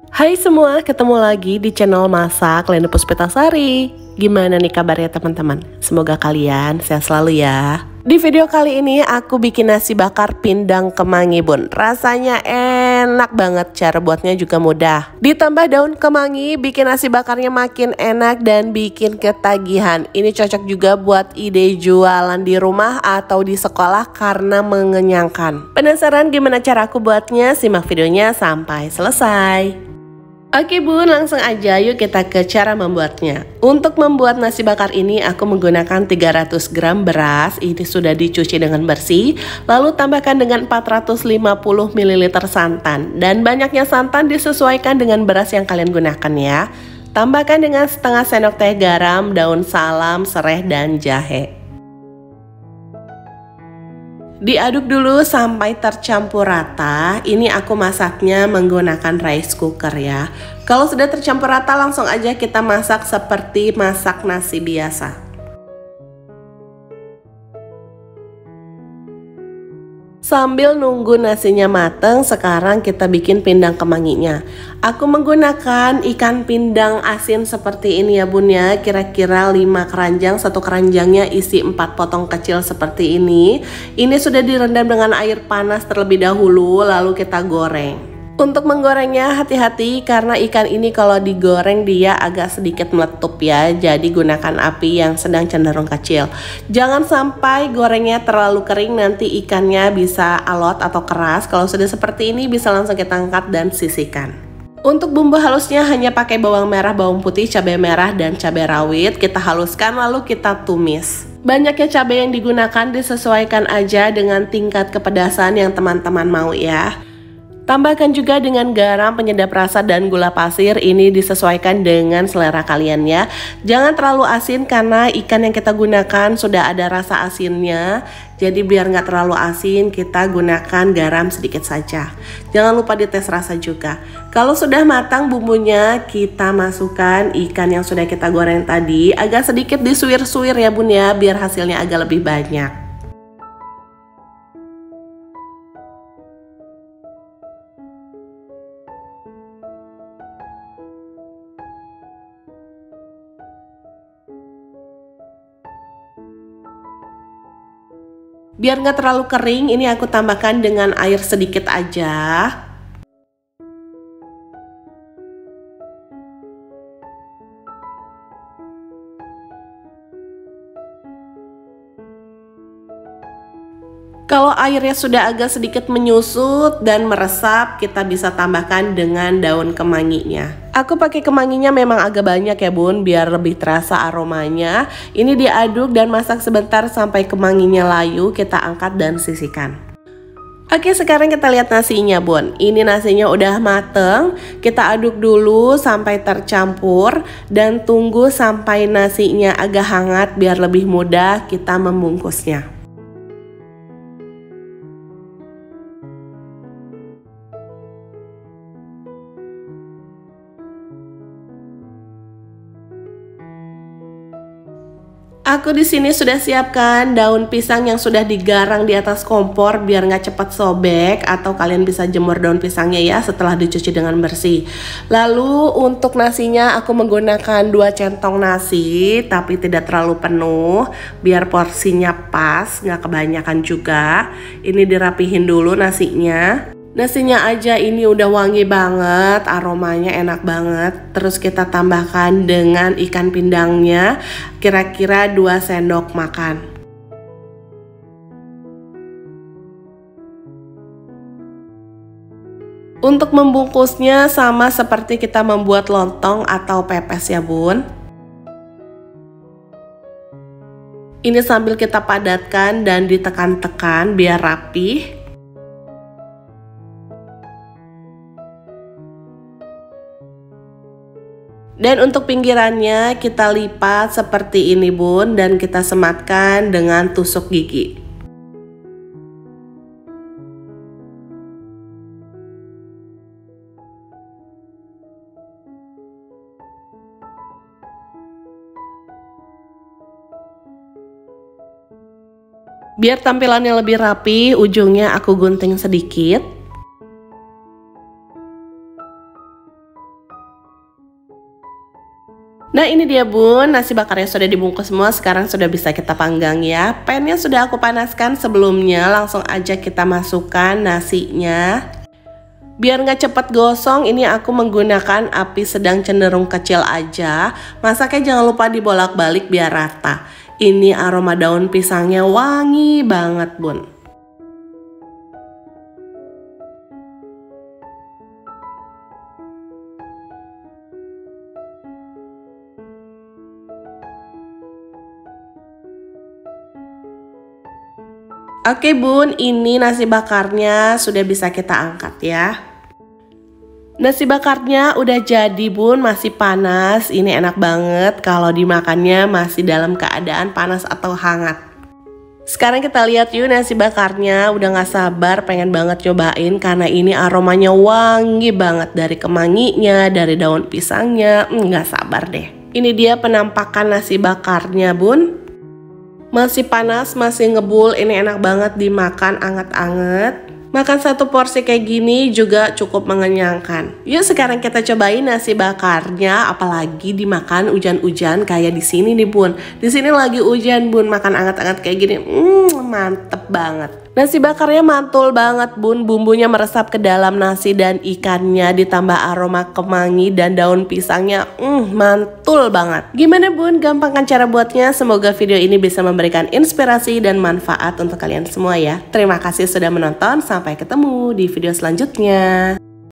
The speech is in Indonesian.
Hai semua, ketemu lagi di channel Masak Lena Puspitasari. Gimana nih kabarnya teman-teman? Semoga kalian sehat selalu ya. Di video kali ini aku bikin nasi bakar pindang kemangi bun. Rasanya enak banget, cara buatnya juga mudah. Ditambah daun kemangi bikin nasi bakarnya makin enak dan bikin ketagihan. Ini cocok juga buat ide jualan di rumah atau di sekolah karena mengenyangkan. Penasaran gimana cara aku buatnya? Simak videonya sampai selesai. Oke bun, langsung aja yuk kita ke cara membuatnya. Untuk membuat nasi bakar ini aku menggunakan 300 gram beras. Ini sudah dicuci dengan bersih. Lalu tambahkan dengan 450 ml santan. Dan banyaknya santan disesuaikan dengan beras yang kalian gunakan ya. Tambahkan dengan setengah sendok teh garam, daun salam, serai, dan jahe. Diaduk dulu sampai tercampur rata. Ini aku masaknya menggunakan rice cooker ya. Kalau sudah tercampur rata langsung aja kita masak seperti masak nasi biasa. Sambil nunggu nasinya mateng, sekarang kita bikin pindang kemanginya. Aku menggunakan ikan pindang asin seperti ini ya bun ya. Kira-kira 5 keranjang, satu keranjangnya isi 4 potong kecil seperti ini. Ini sudah direndam dengan air panas terlebih dahulu, lalu kita goreng. Untuk menggorengnya hati-hati karena ikan ini kalau digoreng dia agak sedikit meletup ya. Jadi gunakan api yang sedang cenderung kecil. Jangan sampai gorengnya terlalu kering, nanti ikannya bisa alot atau keras. Kalau sudah seperti ini bisa langsung kita angkat dan sisihkan. Untuk bumbu halusnya hanya pakai bawang merah, bawang putih, cabai merah, dan cabai rawit. Kita haluskan lalu kita tumis. Banyaknya cabai yang digunakan disesuaikan aja dengan tingkat kepedasan yang teman-teman mau ya. Tambahkan juga dengan garam, penyedap rasa, dan gula pasir. Ini disesuaikan dengan selera kalian ya. Jangan terlalu asin karena ikan yang kita gunakan sudah ada rasa asinnya. Jadi biar nggak terlalu asin kita gunakan garam sedikit saja. Jangan lupa dites rasa juga. Kalau sudah matang bumbunya kita masukkan ikan yang sudah kita goreng tadi. Agak sedikit disuir-suir ya bun ya biar hasilnya agak lebih banyak. Biar nggak terlalu kering, ini aku tambahkan dengan air sedikit aja. Kalau airnya sudah agak sedikit menyusut dan meresap, kita bisa tambahkan dengan daun kemanginya. Aku pakai kemanginya memang agak banyak ya bun, biar lebih terasa aromanya. Ini diaduk dan masak sebentar sampai kemanginya layu, kita angkat dan sisihkan. Oke, sekarang kita lihat nasinya bun. Ini nasinya udah mateng. Kita aduk dulu sampai tercampur dan tunggu sampai nasinya agak hangat biar lebih mudah kita membungkusnya. Aku di sini sudah siapkan daun pisang yang sudah digarang di atas kompor biar nggak cepat sobek, atau kalian bisa jemur daun pisangnya ya setelah dicuci dengan bersih. Lalu untuk nasinya aku menggunakan 2 centong nasi tapi tidak terlalu penuh biar porsinya pas, nggak kebanyakan juga. Ini dirapihin dulu nasinya. Nasinya aja ini udah wangi banget, aromanya enak banget. Terus kita tambahkan dengan ikan pindangnya, kira-kira 2 sendok makan. Untuk membungkusnya sama seperti kita membuat lontong atau pepes ya bun. Ini sambil kita padatkan dan ditekan-tekan biar rapih. Dan untuk pinggirannya kita lipat seperti ini bun, dan kita sematkan dengan tusuk gigi. Biar tampilannya lebih rapi, ujungnya aku gunting sedikit. Nah ini dia bun, nasi bakarnya sudah dibungkus semua, sekarang sudah bisa kita panggang ya. Pannya sudah aku panaskan sebelumnya, langsung aja kita masukkan nasinya. Biar nggak cepat gosong, ini aku menggunakan api sedang cenderung kecil aja. Masaknya jangan lupa dibolak-balik biar rata. Ini aroma daun pisangnya wangi banget bun. Oke bun, ini nasi bakarnya sudah bisa kita angkat ya. Nasi bakarnya udah jadi bun, masih panas. Ini enak banget kalau dimakannya masih dalam keadaan panas atau hangat. Sekarang kita lihat yuk nasi bakarnya, udah gak sabar pengen banget cobain karena ini aromanya wangi banget dari kemanginya, dari daun pisangnya, gak sabar deh. Ini dia penampakan nasi bakarnya bun. Masih panas, masih ngebul, ini enak banget dimakan anget-anget. Makan satu porsi kayak gini juga cukup mengenyangkan. Yuk sekarang kita cobain nasi bakarnya, apalagi dimakan hujan-hujan kayak di sini nih bun. Di sini lagi hujan bun, makan anget-anget kayak gini, mantep banget. Nasi bakarnya mantul banget bun, bumbunya meresap ke dalam nasi dan ikannya ditambah aroma kemangi dan daun pisangnya, mantul banget. Gimana bun, gampang kan cara buatnya? Semoga video ini bisa memberikan inspirasi dan manfaat untuk kalian semua ya. Terima kasih sudah menonton, sampai ketemu di video selanjutnya.